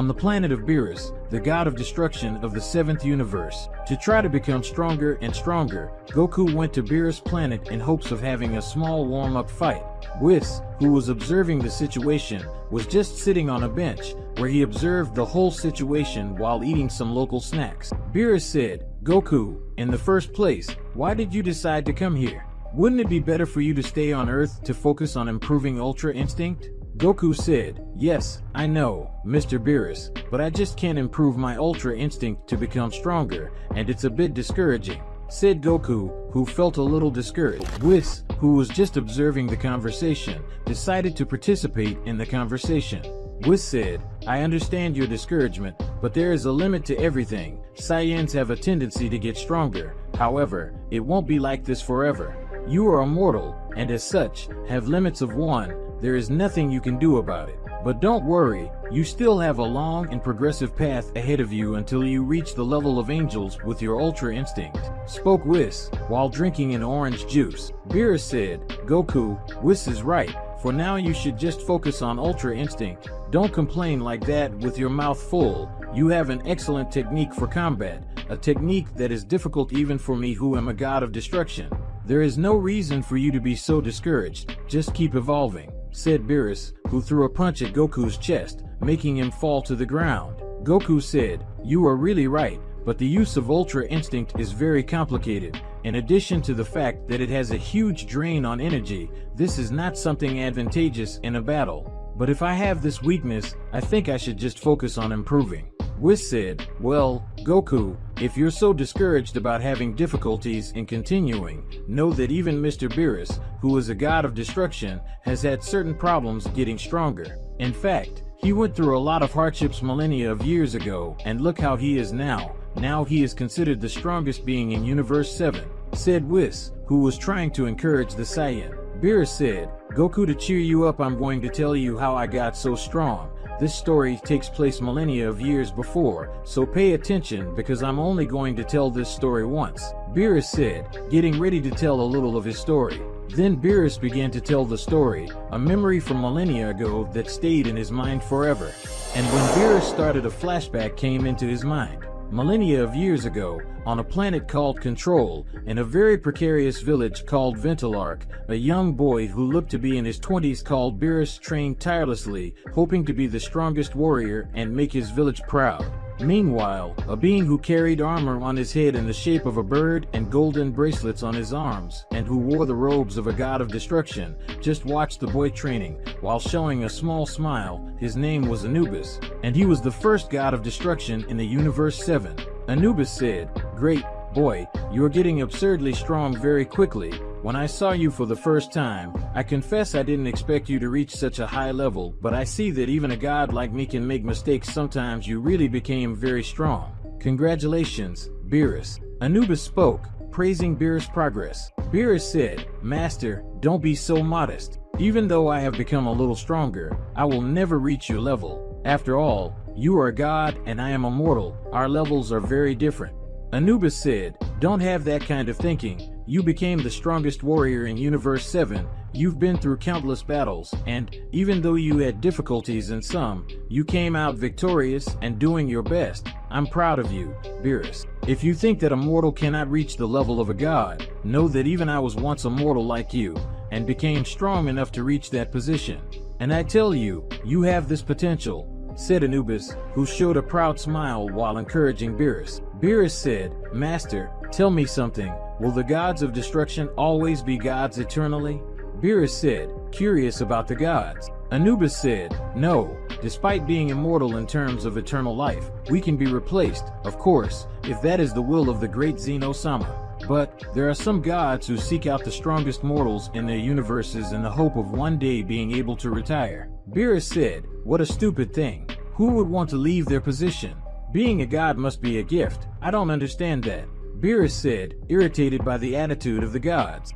on the planet of Beerus, the god of destruction of the 7th universe. To try to become stronger and stronger, Goku went to Beerus' planet in hopes of having a small warm-up fight. Whis, who was observing the situation, was just sitting on a bench, where he observed the whole situation while eating some local snacks. Beerus said, "Goku, in the first place, why did you decide to come here? Wouldn't it be better for you to stay on Earth to focus on improving Ultra Instinct?" Goku said, "Yes, I know, Mr. Beerus, but I just can't improve my Ultra Instinct to become stronger, and it's a bit discouraging," said Goku, who felt a little discouraged. Whis, who was just observing the conversation, decided to participate in the conversation. Whis said, "I understand your discouragement, but there is a limit to everything. Saiyans have a tendency to get stronger. However, it won't be like this forever. You are immortal, and as such, have limits of one. There is nothing you can do about it. But don't worry, you still have a long and progressive path ahead of you until you reach the level of angels with your Ultra Instinct," spoke Whis, while drinking an orange juice. Beerus said, "Goku, Whis is right. For now you should just focus on Ultra Instinct. Don't complain like that with your mouth full. You have an excellent technique for combat, a technique that is difficult even for me who am a god of destruction. There is no reason for you to be so discouraged. Just keep evolving," said Beerus, who threw a punch at Goku's chest, making him fall to the ground. Goku said, "You are really right, but the use of Ultra Instinct is very complicated. In addition to the fact that it has a huge drain on energy, this is not something advantageous in a battle. But if I have this weakness, I think I should just focus on improving." Whis said, "Well, Goku, if you're so discouraged about having difficulties in continuing, know that even Mr. Beerus, who is a god of destruction, has had certain problems getting stronger. In fact, he went through a lot of hardships millennia of years ago, and look how he is now. Now he is considered the strongest being in Universe 7, said Whis, who was trying to encourage the Saiyan. Beerus said, "Goku, to cheer you up, I'm going to tell you how I got so strong. This story takes place millennia of years before, so pay attention because I'm only going to tell this story once." Beerus said, getting ready to tell a little of his story. Then Beerus began to tell the story, a memory from millennia ago that stayed in his mind forever. And when Beerus started, a flashback came into his mind. Millennia of years ago, on a planet called Control, in a very precarious village called Ventilark, a young boy who looked to be in his 20s called Beerus trained tirelessly, hoping to be the strongest warrior and make his village proud. Meanwhile, a being who carried armor on his head in the shape of a bird and golden bracelets on his arms, and who wore the robes of a god of destruction, just watched the boy training, while showing a small smile. His name was Anubis, and he was the first god of destruction in the Universe 7. Anubis said, "Great, boy, you are getting absurdly strong very quickly. When I saw you for the first time, I confess I didn't expect you to reach such a high level, but I see that even a god like me can make mistakes sometimes. You really became very strong. Congratulations, Beerus." Anubis spoke, praising Beerus' progress. Beerus said, "Master, don't be so modest. Even though I have become a little stronger, I will never reach your level. After all, you are a god and I am a mortal. Our levels are very different." Anubis said, "Don't have that kind of thinking. You became the strongest warrior in Universe 7, you've been through countless battles, and, even though you had difficulties in some, you came out victorious and doing your best. I'm proud of you, Beerus. If you think that a mortal cannot reach the level of a god, know that even I was once a mortal like you, and became strong enough to reach that position. And I tell you, you have this potential," said Anubis, who showed a proud smile while encouraging Beerus. Beerus said, "Master, tell me something. Will the gods of destruction always be gods eternally?" Beerus said, curious about the gods. Anubis said, "No, despite being immortal in terms of eternal life, we can be replaced, of course, if that is the will of the great Zeno-sama. But there are some gods who seek out the strongest mortals in their universes in the hope of one day being able to retire." Beerus said, "What a stupid thing. Who would want to leave their position? Being a god must be a gift. I don't understand that." Beerus said, irritated by the attitude of the gods.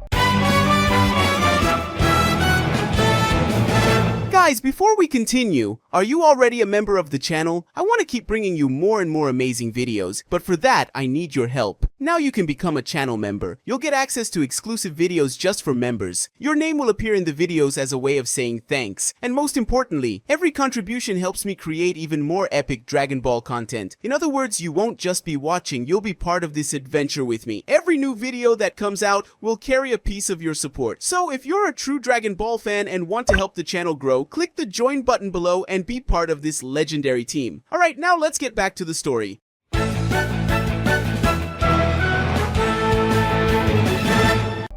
Guys, before we continue, are you already a member of the channel? I want to keep bringing you more and more amazing videos, but for that, I need your help. Now you can become a channel member. You'll get access to exclusive videos just for members. Your name will appear in the videos as a way of saying thanks. And most importantly, every contribution helps me create even more epic Dragon Ball content. In other words, you won't just be watching, you'll be part of this adventure with me. Every new video that comes out will carry a piece of your support. So if you're a true Dragon Ball fan and want to help the channel grow, click the join button below and be part of this legendary team. Alright, now let's get back to the story.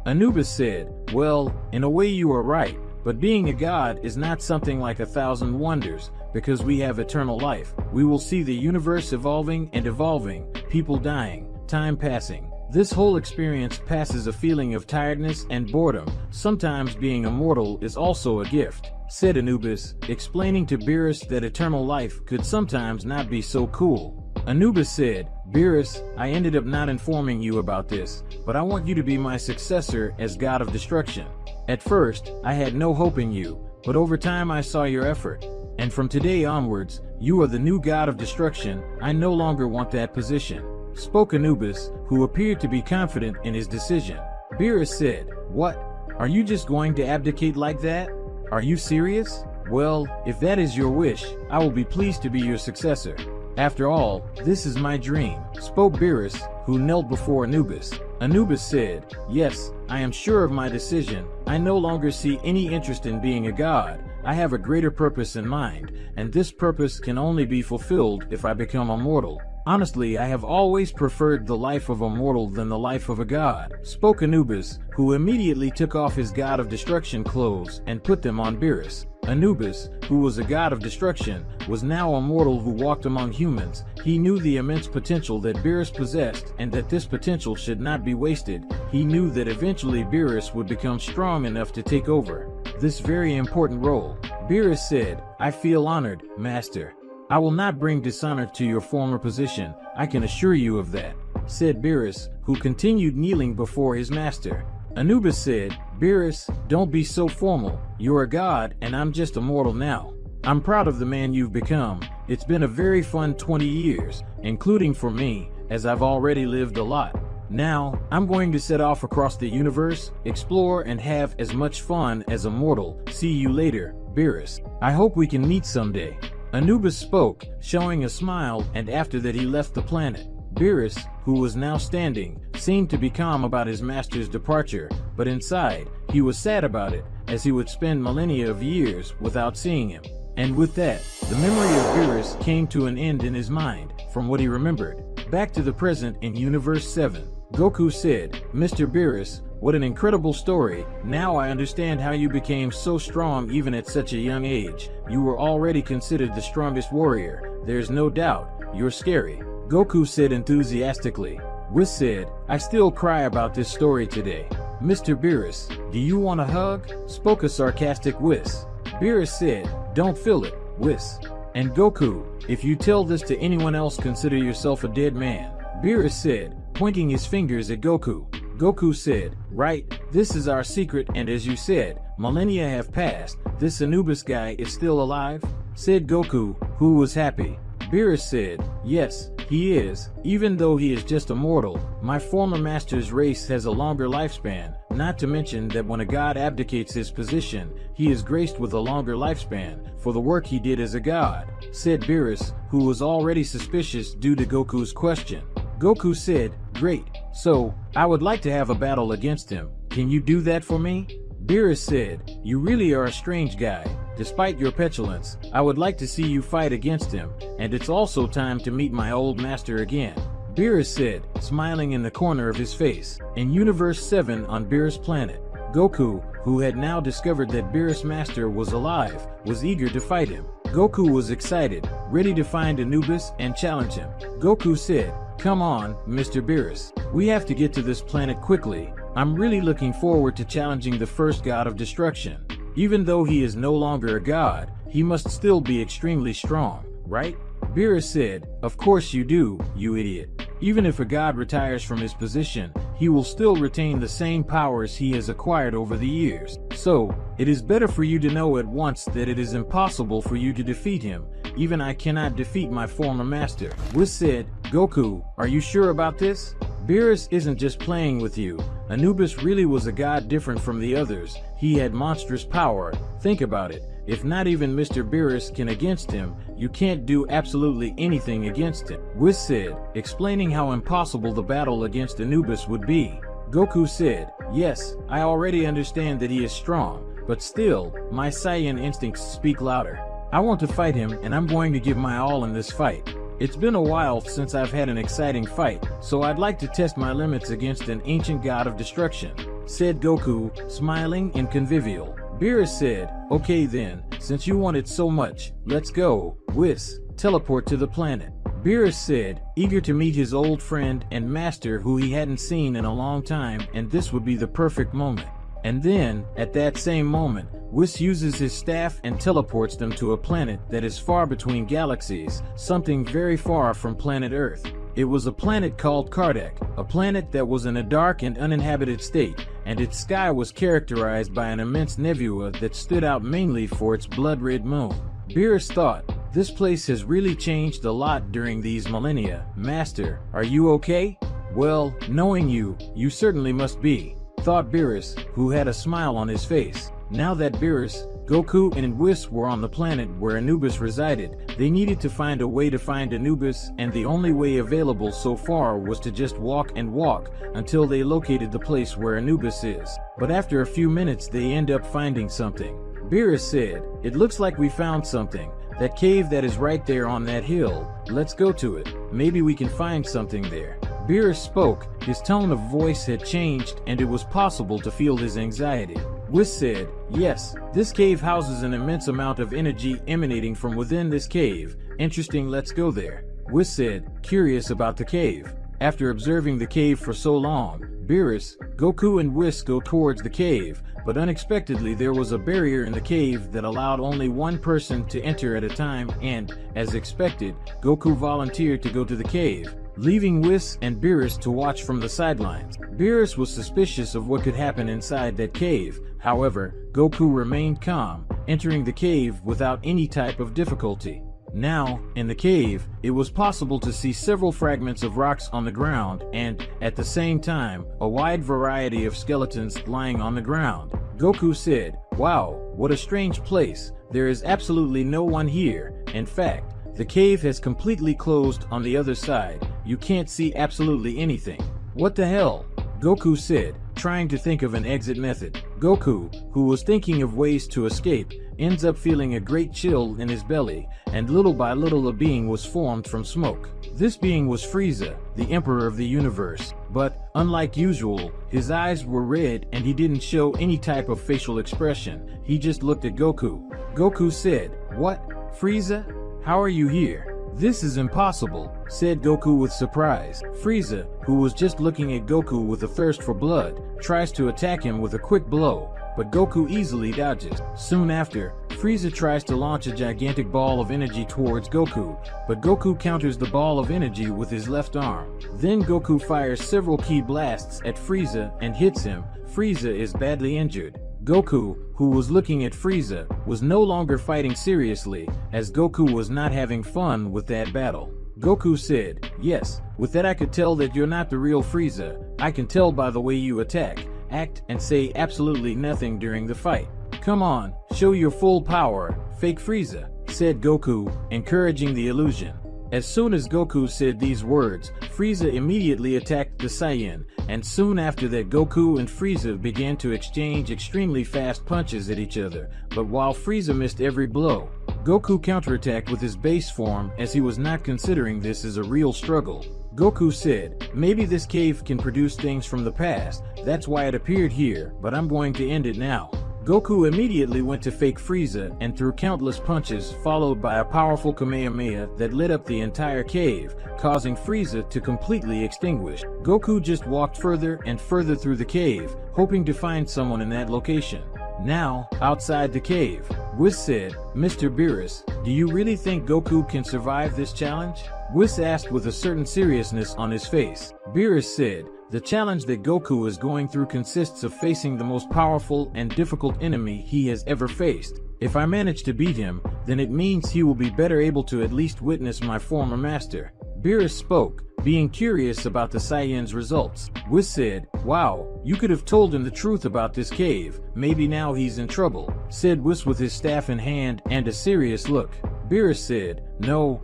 Anubis said, well, in a way you are right, but being a god is not something like 1,000 wonders, because we have eternal life. We will see the universe evolving and evolving, people dying, time passing. This whole experience passes a feeling of tiredness and boredom. Sometimes being immortal is also a gift, said Anubis, explaining to Beerus that eternal life could sometimes not be so cool. Anubis said, Beerus, I ended up not informing you about this, but I want you to be my successor as God of Destruction. At first, I had no hope in you, but over time I saw your effort. And from today onwards, you are the new God of Destruction. I no longer want that position, spoke Anubis, who appeared to be confident in his decision. Beerus said, what? Are you just going to abdicate like that? Are you serious? Well, if that is your wish, I will be pleased to be your successor. After all, this is my dream, spoke Beerus, who knelt before Anubis. Anubis said, yes, I am sure of my decision. I no longer see any interest in being a god. I have a greater purpose in mind, and this purpose can only be fulfilled if I become immortal. Honestly, I have always preferred the life of a mortal than the life of a god, spoke Anubis, who immediately took off his God of Destruction clothes and put them on Beerus. Anubis, who was a god of destruction, was now a mortal who walked among humans. He knew the immense potential that Beerus possessed and that this potential should not be wasted. He knew that eventually Beerus would become strong enough to take over this very important role. Beerus said, I feel honored, Master. I will not bring dishonor to your former position, I can assure you of that, said Beerus, who continued kneeling before his master. Anubis said, Beerus, don't be so formal. You're a god, and I'm just a mortal now. I'm proud of the man you've become. It's been a very fun 20 years, including for me, as I've already lived a lot. Now, I'm going to set off across the universe, explore, and have as much fun as a mortal. See you later, Beerus. I hope we can meet someday. Anubis spoke, showing a smile, and after that he left the planet. Beerus, who was now standing, seemed to be calm about his master's departure, but inside, he was sad about it, as he would spend millennia of years without seeing him. And with that, the memory of Beerus came to an end in his mind, from what he remembered. Back to the present in Universe 7. Goku said, Mr. Beerus, what an incredible story. Now I understand how you became so strong even at such a young age. You were already considered the strongest warrior. There's no doubt. You're scary, Goku said enthusiastically. Whis said, I still cry about this story today. Mr. Beerus, do you want a hug? Spoke a sarcastic Whis. Beerus said, don't feel it, Whis. And Goku, if you tell this to anyone else, consider yourself a dead man, Beerus said, pointing his fingers at Goku. Goku said, right, this is our secret, and as you said, millennia have passed, this Anubis guy is still alive? Said Goku, who was happy. Beerus said, yes, he is, even though he is just a mortal. My former master's race has a longer lifespan, not to mention that when a god abdicates his position, he is graced with a longer lifespan for the work he did as a god, said Beerus, who was already suspicious due to Goku's question. Goku said, great, so, I would like to have a battle against him. Can you do that for me? Beerus said, you really are a strange guy. Despite your petulance, I would like to see you fight against him, and it's also time to meet my old master again. Beerus said, smiling in the corner of his face. In Universe 7 on Beerus' planet, Goku, who had now discovered that Beerus' master was alive, was eager to fight him. Goku was excited, ready to find Anubis and challenge him. Goku said, come on, Mr. Beerus. We have to get to this planet quickly. I'm really looking forward to challenging the first god of destruction. Even though he is no longer a god, he must still be extremely strong, right? Beerus said, of course you do, you idiot. Even if a god retires from his position, he will still retain the same powers he has acquired over the years. So, it is better for you to know at once that it is impossible for you to defeat him. Even I cannot defeat my former master. Whis said, Goku, are you sure about this? Beerus isn't just playing with you. Anubis really was a god different from the others. He had monstrous power. Think about it. If not even Mr. Beerus can against him, you can't do absolutely anything against him. Whis said, explaining how impossible the battle against Anubis would be. Goku said, yes, I already understand that he is strong, but still, my Saiyan instincts speak louder. I want to fight him, and I'm going to give my all in this fight. It's been a while since I've had an exciting fight, so I'd like to test my limits against an ancient god of destruction, said Goku, smiling and convivial. Beerus said, okay then, since you want it so much, let's go. Whis, teleport to the planet. Beerus said, eager to meet his old friend and master who he hadn't seen in a long time, and this would be the perfect moment. And then, at that same moment, Whis uses his staff and teleports them to a planet that is far between galaxies, something very far from planet Earth. It was a planet called Kardak, a planet that was in a dark and uninhabited state, and its sky was characterized by an immense nebula that stood out mainly for its blood-red moon. Beerus thought, this place has really changed a lot during these millennia. Master, are you okay? Well, knowing you, you certainly must be, thought Beerus, who had a smile on his face. Now that Beerus, Goku, and Whis were on the planet where Anubis resided, they needed to find a way to find Anubis, and the only way available so far was to just walk and walk until they located the place where Anubis is. But after a few minutes they end up finding something. Beerus said, it looks like we found something. That cave that is right there on that hill. Let's go to it. Maybe we can find something there. Beerus spoke. His tone of voice had changed, and it was possible to feel his anxiety. Whis said, yes, this cave houses an immense amount of energy emanating from within this cave. Interesting, let's go there. Whis said, curious about the cave. After observing the cave for so long, Beerus, Goku, and Whis go towards the cave, but unexpectedly there was a barrier in the cave that allowed only one person to enter at a time, and, as expected, Goku volunteered to go to the cave, leaving Whis and Beerus to watch from the sidelines. Beerus was suspicious of what could happen inside that cave. However, Goku remained calm, entering the cave without any type of difficulty. Now, in the cave, it was possible to see several fragments of rocks on the ground and, at the same time, a wide variety of skeletons lying on the ground. Goku said, wow, what a strange place. There is absolutely no one here. In fact, the cave has completely closed on the other side. You can't see absolutely anything. What the hell? Goku said, trying to think of an exit method. Goku, who was thinking of ways to escape, ends up feeling a great chill in his belly, and little by little a being was formed from smoke. This being was Frieza, the Emperor of the universe. But, unlike usual, his eyes were red and he didn't show any type of facial expression. He just looked at Goku. Goku said, what? Frieza? How are you here? This is impossible, said Goku with surprise. Frieza, who was just looking at Goku with a thirst for blood, tries to attack him with a quick blow, but Goku easily dodges. Soon after, Frieza tries to launch a gigantic ball of energy towards Goku, but Goku counters the ball of energy with his left arm. Then Goku fires several key blasts at Frieza and hits him. Frieza is badly injured. Goku, who was looking at Frieza, was no longer fighting seriously, as Goku was not having fun with that battle. Goku said, yes, with that I could tell that you're not the real Frieza. I can tell by the way you attack, act, and say absolutely nothing during the fight. Come on, show your full power, fake Frieza, said Goku, encouraging the illusion. As soon as Goku said these words, Frieza immediately attacked the Saiyan, and soon after that Goku and Frieza began to exchange extremely fast punches at each other, but while Frieza missed every blow, Goku counterattacked with his base form as he was not considering this as a real struggle. Goku said, maybe this cave can produce things from the past, that's why it appeared here, but I'm going to end it now. Goku immediately went to fake Frieza and threw countless punches followed by a powerful Kamehameha that lit up the entire cave, causing Frieza to completely extinguish. Goku just walked further and further through the cave, hoping to find someone in that location. Now, outside the cave, Whis said, Mr. Beerus, do you really think Goku can survive this challenge? Whis asked with a certain seriousness on his face. Beerus said, the challenge that Goku is going through consists of facing the most powerful and difficult enemy he has ever faced. If I manage to beat him, then it means he will be better able to at least witness my former master. Beerus spoke, being curious about the Saiyan's results. Whis said, "Wow, you could have told him the truth about this cave. Maybe now he's in trouble," said Whis with his staff in hand and a serious look. Beerus said, No,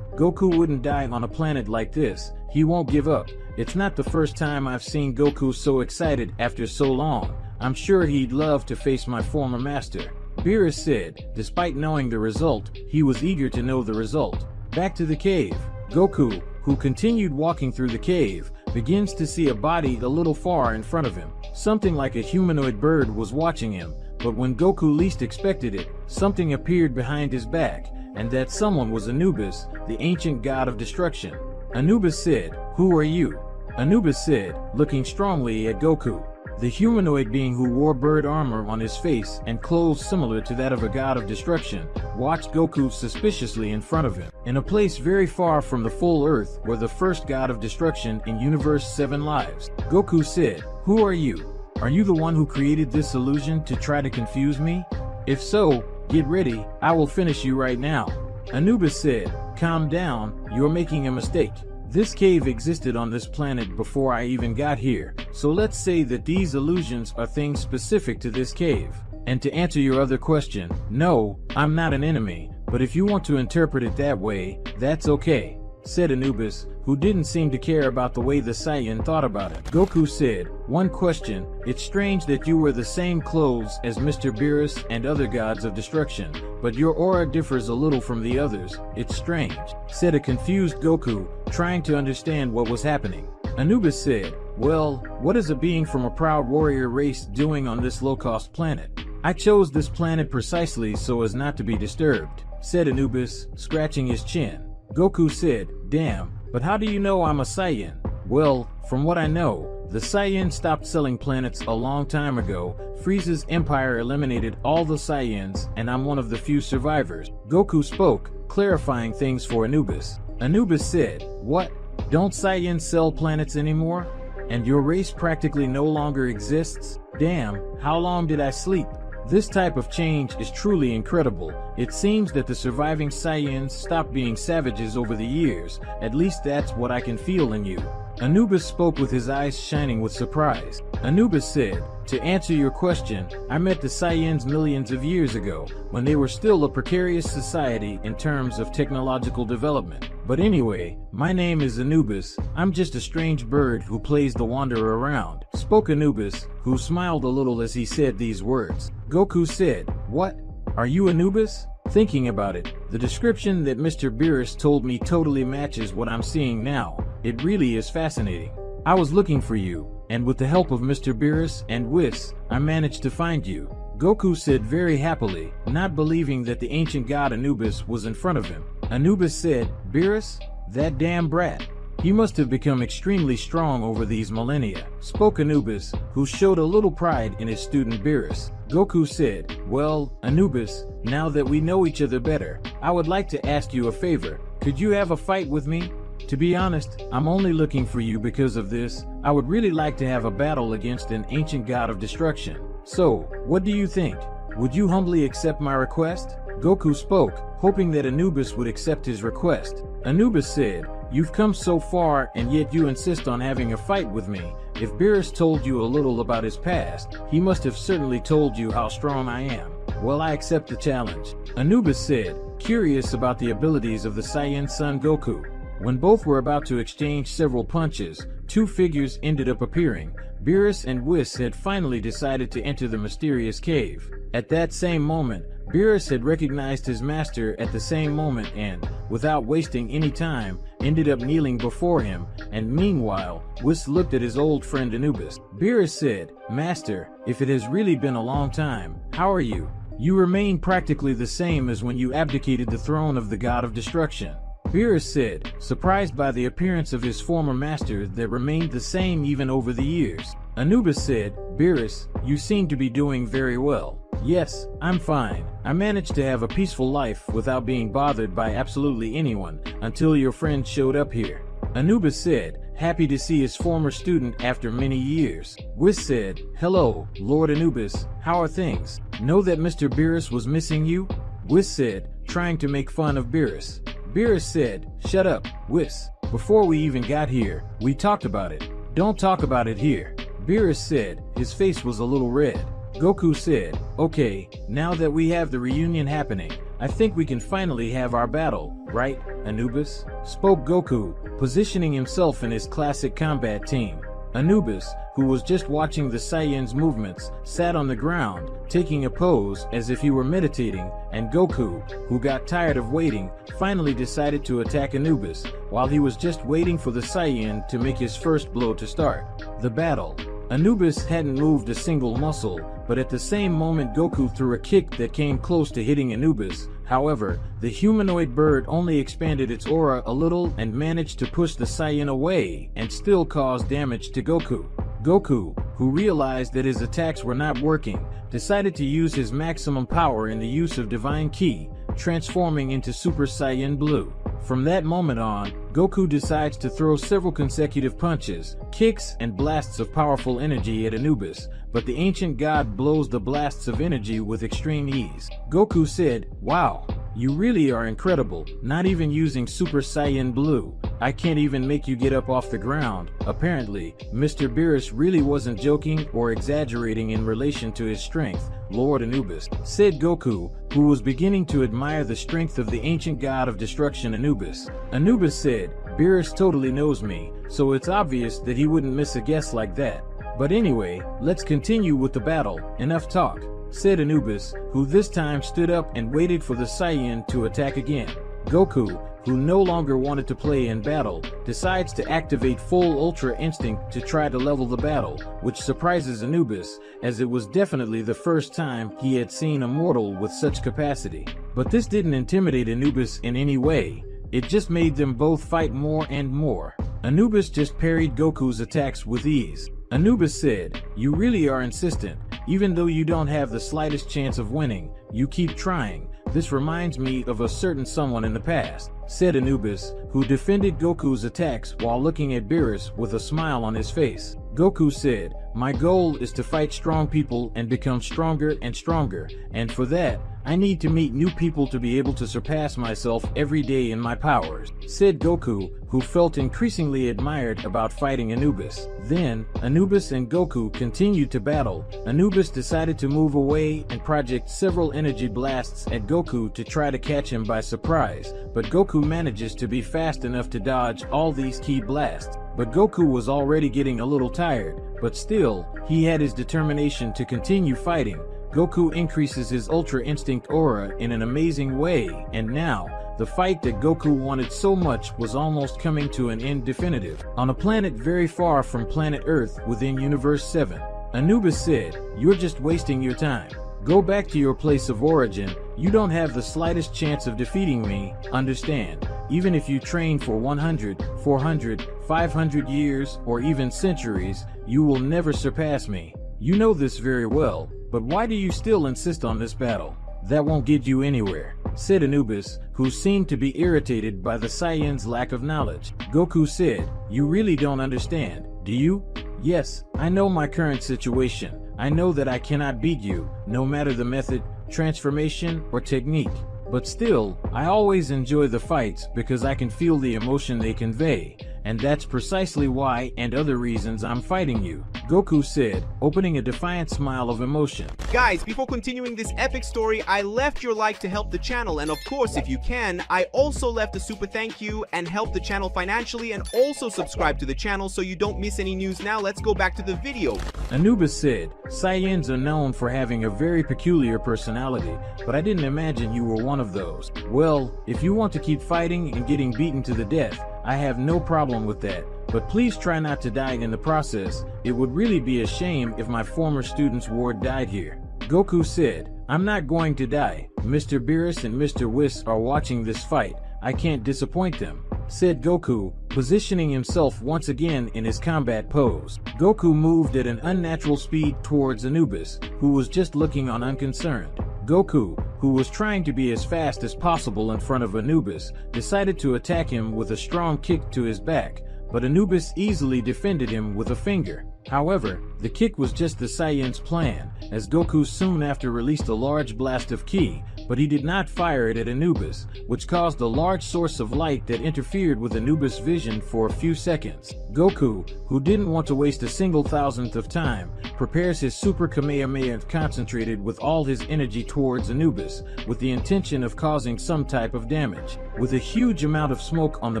Goku wouldn't die on a planet like this. He won't give up. It's not the first time I've seen Goku so excited after so long. I'm sure he'd love to face my former master." Beerus said, despite knowing the result, he was eager to know the result. Back to the cave. Goku, who continued walking through the cave, begins to see a body a little far in front of him. Something like a humanoid bird was watching him, but when Goku least expected it, something appeared behind his back, and that someone was Anubis, the ancient god of destruction. Anubis said, "Who are you?" Anubis said, looking strongly at Goku. The humanoid being, who wore bird armor on his face and clothes similar to that of a god of destruction, watched Goku suspiciously in front of him. In a place very far from the full Earth were the first god of destruction in Universe 7 lives. Goku said, "Who are you? Are you the one who created this illusion to try to confuse me? If so, get ready, I will finish you right now." Anubis said, "Calm down, you're making a mistake. This cave existed on this planet before I even got here, so let's say that these illusions are things specific to this cave. And to answer your other question, no, I'm not an enemy, but if you want to interpret it that way, that's okay," said Anubis, who didn't seem to care about the way the Saiyan thought about it. Goku said, "One question, it's strange that you wear the same clothes as Mr. Beerus and other gods of destruction, but your aura differs a little from the others. It's strange," said a confused Goku, trying to understand what was happening. Anubis said, "Well, what is a being from a proud warrior race doing on this low-cost planet? I chose this planet precisely so as not to be disturbed," said Anubis, scratching his chin. Goku said, "Damn, but how do you know I'm a Saiyan?" "Well, from what I know, the Saiyan stopped selling planets a long time ago. Frieza's empire eliminated all the Saiyans, and I'm one of the few survivors." Goku spoke, clarifying things for Anubis. Anubis said, "What? Don't Saiyans sell planets anymore? And your race practically no longer exists? Damn, how long did I sleep?" This type of change is truly incredible. It seems that the surviving Saiyans stopped being savages over the years. At least that's what I can feel in you. Anubis spoke with his eyes shining with surprise. Anubis said, "To answer your question, I met the Saiyans millions of years ago, when they were still a precarious society in terms of technological development. But anyway, my name is Anubis. I'm just a strange bird who plays the wanderer around," spoke Anubis, who smiled a little as he said these words. Goku said, "What? Are you Anubis?" Thinking about it, the description that Mr. Beerus told me totally matches what I'm seeing now. It really is fascinating. I was looking for you, and with the help of Mr. Beerus and Whis, I managed to find you," Goku said very happily, not believing that the ancient god Anubis was in front of him. Anubis said, "Beerus? That damn brat. He must have become extremely strong over these millennia," spoke Anubis, who showed a little pride in his student Beerus. Goku said, "Well, Anubis, now that we know each other better, I would like to ask you a favor. Could you have a fight with me? To be honest, I'm only looking for you because of this. I would really like to have a battle against an ancient god of destruction. So, what do you think? Would you humbly accept my request?" Goku spoke, hoping that Anubis would accept his request. Anubis said, "You've come so far and yet you insist on having a fight with me. If Beerus told you a little about his past, he must have certainly told you how strong I am. Well, I accept the challenge," Anubis said, curious about the abilities of the Saiyan son Goku. When both were about to exchange several punches, two figures ended up appearing. Beerus and Whis had finally decided to enter the mysterious cave. At that same moment, Beerus had recognized his master at the same moment and, without wasting any time, ended up kneeling before him, and meanwhile, Whis looked at his old friend Anubis. Beerus said, "Master, if it has really been a long time, how are you? You remain practically the same as when you abdicated the throne of the god of destruction." Beerus said, surprised by the appearance of his former master that remained the same even over the years. Anubis said, "Beerus, you seem to be doing very well." "Yes, I'm fine. I managed to have a peaceful life without being bothered by absolutely anyone until your friend showed up here," Anubis said, happy to see his former student after many years. Whis said, "Hello, Lord Anubis, how are things? Know that Mr. Beerus was missing you?" Whis said, trying to make fun of Beerus. Beerus said, "Shut up, Whis. Before we even got here, we talked about it. Don't talk about it here. Beerus said. His face was a little red. Goku said, okay, now that we have the reunion happening, I think we can finally have our battle, right, Anubis? Spoke Goku, positioning himself in his classic combat team. Anubis, who was just watching the Saiyan's movements, sat on the ground, taking a pose as if he were meditating, and Goku, who got tired of waiting, finally decided to attack Anubis, while he was just waiting for the Saiyan to make his first blow to start the battle. Anubis hadn't moved a single muscle, but at the same moment Goku threw a kick that came close to hitting Anubis. However, the humanoid bird only expanded its aura a little and managed to push the Saiyan away and still cause damage to Goku. Goku, who realized that his attacks were not working, decided to use his maximum power in the use of Divine Ki, transforming into Super Saiyan Blue. From that moment on, Goku decides to throw several consecutive punches, kicks, and blasts of powerful energy at Anubis, but the ancient god blows the blasts of energy with extreme ease. Goku said, "Wow, you really are incredible, not even using Super Saiyan Blue. I can't even make you get up off the ground." Apparently, Mr. Beerus really wasn't joking or exaggerating in relation to his strength, Lord Anubis, said Goku, who was beginning to admire the strength of the ancient god of destruction Anubis. Anubis said, "Beerus totally knows me, so it's obvious that he wouldn't miss a guess like that. But anyway, let's continue with the battle. Enough talk," said Anubis, who this time stood up and waited for the Saiyan to attack again. Goku, who no longer wanted to play in battle, decides to activate full Ultra Instinct to try to level the battle, which surprises Anubis, as it was definitely the first time he had seen a mortal with such capacity. But this didn't intimidate Anubis in any way. It just made them both fight more and more. Anubis just parried Goku's attacks with ease. Anubis said, "You really are insistent. Even though you don't have the slightest chance of winning, you keep trying. This reminds me of a certain someone in the past," said Anubis, who defended Goku's attacks while looking at Beerus with a smile on his face. Goku said, "My goal is to fight strong people and become stronger and stronger, and for that, I need to meet new people to be able to surpass myself every day in my powers," said Goku, who felt increasingly admired about fighting Anubis. Then, Anubis and Goku continued to battle. Anubis decided to move away and project several energy blasts at Goku to try to catch him by surprise, but Goku manages to be fast enough to dodge all these key blasts. But Goku was already getting a little tired, but still, he had his determination to continue fighting. Goku increases his Ultra Instinct aura in an amazing way, and now, the fight that Goku wanted so much was almost coming to an end definitive. On a planet very far from planet Earth within Universe 7, Anubis said, "You're just wasting your time. Go back to your place of origin. You don't have the slightest chance of defeating me, understand? Even if you train for 100, 400, 500 years, or even centuries, you will never surpass me. You know this very well, but why do you still insist on this battle? That won't get you anywhere," said Anubis, who seemed to be irritated by the Saiyan's lack of knowledge. Goku said, "You really don't understand, do you? Yes, I know my current situation. I know that I cannot beat you, no matter the method, transformation, or technique. But still, I always enjoy the fights because I can feel the emotion they convey, and that's precisely why and other reasons I'm fighting you," Goku said, opening a defiant smile of emotion. Guys, before continuing this epic story, I left your like to help the channel, and of course, if you can, I also left a super thank you and help the channel financially, and also subscribe to the channel so you don't miss any news. Now let's go back to the video. Anubis said, "Saiyans are known for having a very peculiar personality, but I didn't imagine you were one of those. Well, if you want to keep fighting and getting beaten to the death, I have no problem with that, but please try not to die in the process. It would really be a shame if my former student's ward died here." Goku said, "I'm not going to die. Mr. Beerus and Mr. Whis are watching this fight. I can't disappoint them," said Goku, positioning himself once again in his combat pose. Goku moved at an unnatural speed towards Anubis, who was just looking on unconcerned. Goku, who was trying to be as fast as possible in front of Anubis, decided to attack him with a strong kick to his back, but Anubis easily defended him with a finger. However, the kick was just the Saiyan's plan, as Goku soon after released a large blast of ki, but he did not fire it at Anubis, which caused a large source of light that interfered with Anubis' vision for a few seconds. Goku, who didn't want to waste a single thousandth of time, prepares his Super Kamehameha concentrated with all his energy towards Anubis, with the intention of causing some type of damage. With a huge amount of smoke on the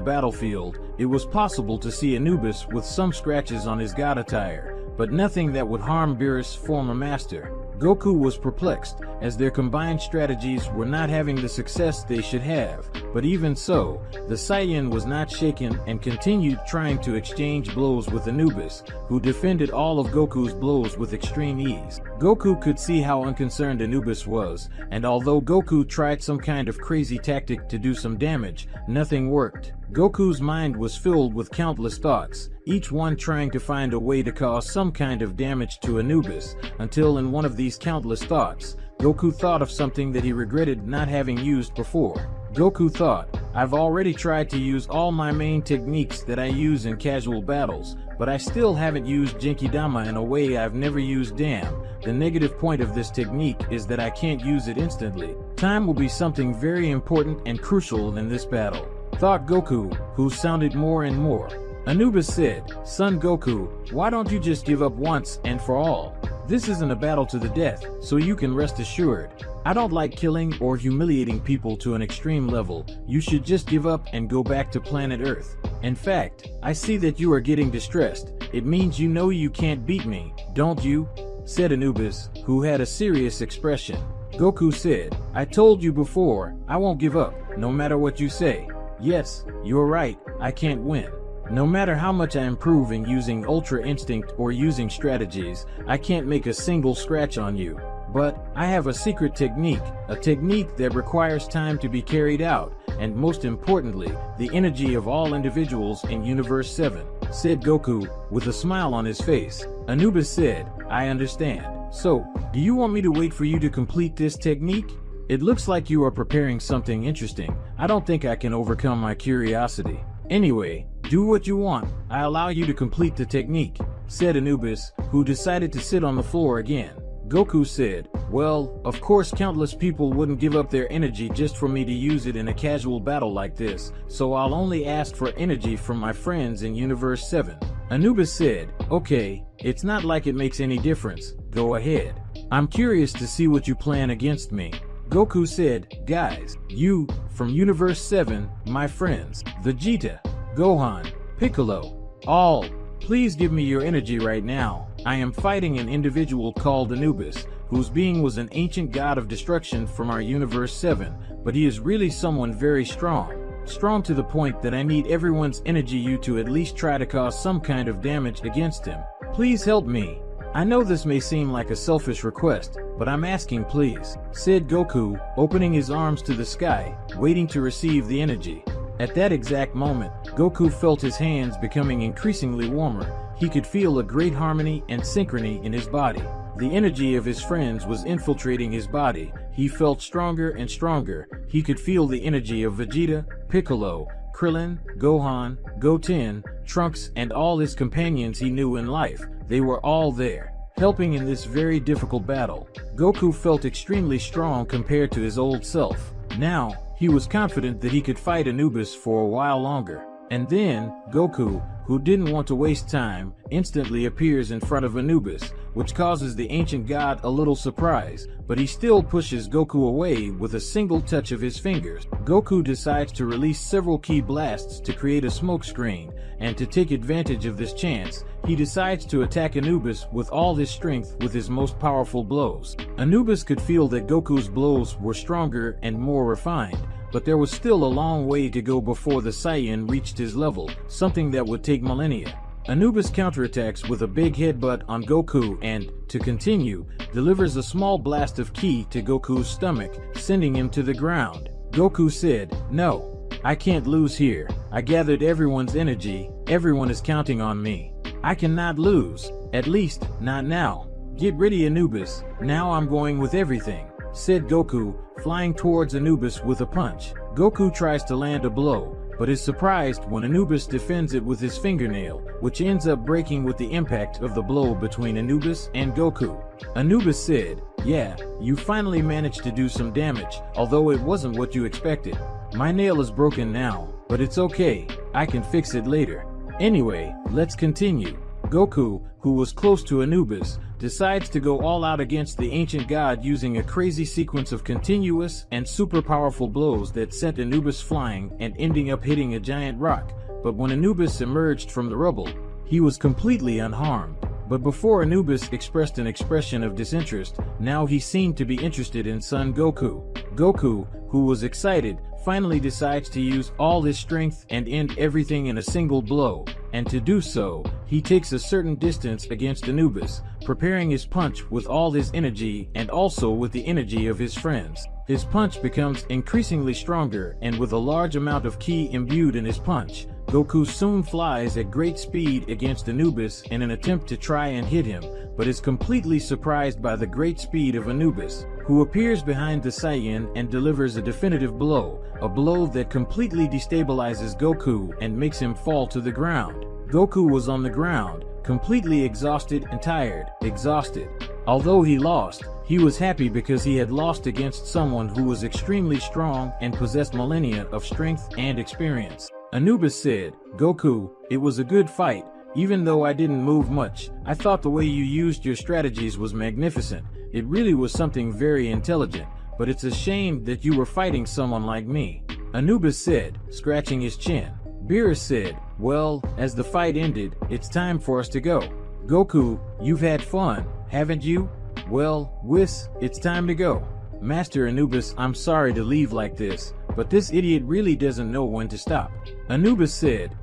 battlefield, it was possible to see Anubis with some scratches on his god attire, but nothing that would harm Beerus' former master. Goku was perplexed, as their combined strategies were not having the success they should have, but even so, the Saiyan was not shaken and continued trying to exchange blows with Anubis, who defended all of Goku's blows with extreme ease. Goku could see how unconcerned Anubis was, and although Goku tried some kind of crazy tactic to do some damage, nothing worked. Goku's mind was filled with countless thoughts, each one trying to find a way to cause some kind of damage to Anubis, until in one of these countless thoughts, Goku thought of something that he regretted not having used before. Goku thought, I've already tried to use all my main techniques that I use in casual battles, but I still haven't used Genkidama in a way I've never used. Damn, the negative point of this technique is that I can't use it instantly. Time will be something very important and crucial in this battle, thought Goku, who sounded more and more. Anubis said, Son Goku, why don't you just give up once and for all? This isn't a battle to the death, so you can rest assured. I don't like killing or humiliating people to an extreme level. You should just give up and go back to planet Earth. In fact, I see that you are getting distressed. It means you know you can't beat me, don't you? Said Anubis, who had a serious expression. Goku said, I told you before, I won't give up, no matter what you say. Yes, you're right, I can't win. No matter how much I improve in using Ultra Instinct or using strategies, I can't make a single scratch on you. But I have a secret technique, a technique that requires time to be carried out, and most importantly, the energy of all individuals in Universe 7, said Goku, with a smile on his face. Anubis said, I understand. So, do you want me to wait for you to complete this technique? It looks like you are preparing something interesting. I don't think I can overcome my curiosity. Anyway, do what you want. I allow you to complete the technique, said Anubis, who decided to sit on the floor again. Goku said, well, of course countless people wouldn't give up their energy just for me to use it in a casual battle like this, so I'll only ask for energy from my friends in Universe 7. Anubis said, okay, it's not like it makes any difference. Go ahead. I'm curious to see what you plan against me. Goku said, guys, you, from Universe 7, my friends, Vegeta, Gohan, Piccolo, all, please give me your energy right now. I am fighting an individual called Anubis, whose being was an ancient god of destruction from our Universe 7, but he is really someone very strong. Strong to the point that I need everyone's energy you to at least try to cause some kind of damage against him. Please help me. I know this may seem like a selfish request, but I'm asking please, said Goku, opening his arms to the sky, waiting to receive the energy. At that exact moment, Goku felt his hands becoming increasingly warmer. He could feel a great harmony and synchrony in his body. The energy of his friends was infiltrating his body. He felt stronger and stronger. He could feel the energy of Vegeta, Piccolo, Krillin, Gohan, Goten, Trunks, and all his companions he knew in life. They were all there, helping in this very difficult battle. Goku felt extremely strong compared to his old self. Now, he was confident that he could fight Anubis for a while longer. And then, Goku, who didn't want to waste time, instantly appears in front of Anubis, which causes the ancient god a little surprise, but he still pushes Goku away with a single touch of his fingers. Goku decides to release several ki blasts to create a smoke screen, and to take advantage of this chance, he decides to attack Anubis with all his strength with his most powerful blows. Anubis could feel that Goku's blows were stronger and more refined, but there was still a long way to go before the Saiyan reached his level, something that would take millennia. Anubis counterattacks with a big headbutt on Goku and, to continue, delivers a small blast of ki to Goku's stomach, sending him to the ground. Goku said, no, I can't lose here. I gathered everyone's energy, everyone is counting on me. I cannot lose, at least, not now. Get ready Anubis, now I'm going with everything, said Goku, flying towards Anubis with a punch. Goku tries to land a blow, but is surprised when Anubis defends it with his fingernail, which ends up breaking with the impact of the blow between Anubis and Goku. Anubis said, "Yeah, you finally managed to do some damage, although it wasn't what you expected. My nail is broken now, but it's okay, I can fix it later. Anyway, let's continue." Goku, who was close to Anubis, decides to go all out against the ancient god using a crazy sequence of continuous and super powerful blows that sent Anubis flying and ending up hitting a giant rock. But when Anubis emerged from the rubble, he was completely unharmed. But before Anubis expressed an expression of disinterest, now he seemed to be interested in Son Goku. Goku, who was excited, finally decides to use all his strength and end everything in a single blow, and to do so, he takes a certain distance against Anubis, preparing his punch with all his energy and also with the energy of his friends. His punch becomes increasingly stronger, and with a large amount of ki imbued in his punch, Goku soon flies at great speed against Anubis in an attempt to try and hit him, but is completely surprised by the great speed of Anubis, who appears behind the Saiyan and delivers a definitive blow, a blow that completely destabilizes Goku and makes him fall to the ground. Goku was on the ground, completely exhausted and tired, exhausted. Although he lost, he was happy because he had lost against someone who was extremely strong and possessed millennia of strength and experience. Anubis said, "Goku, it was a good fight, even though I didn't move much. I thought the way you used your strategies was magnificent. It really was something very intelligent, but it's a shame that you were fighting someone like me." Anubis said, scratching his chin. Beerus said, "Well, as the fight ended, it's time for us to go. Goku, you've had fun, haven't you? Well, Whis, it's time to go." "Master Anubis, I'm sorry to leave like this, but this idiot really doesn't know when to stop." Anubis said,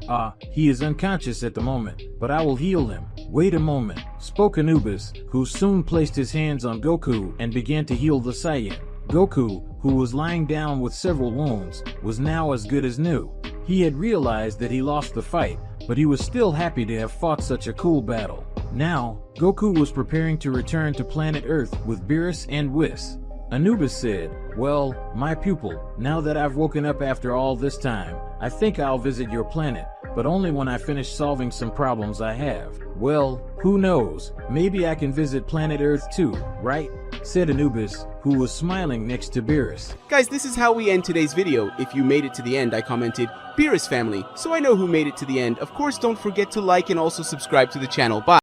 He is unconscious at the moment, but I will heal him. Wait a moment," spoke Anubis, who soon placed his hands on Goku and began to heal the Saiyan. Goku, who was lying down with several wounds, was now as good as new. He had realized that he lost the fight, but he was still happy to have fought such a cool battle. Now, Goku was preparing to return to planet Earth with Beerus and Whis. Anubis said, "Well, my pupil, now that I've woken up after all this time, I think I'll visit your planet, but only when I finish solving some problems I have. Well, who knows, maybe I can visit planet Earth too, right?" said Anubis, who was smiling next to Beerus. Guys, this is how we end today's video. If you made it to the end, I commented, Beerus family, so I know who made it to the end. Of course, don't forget to like and also subscribe to the channel. Bye.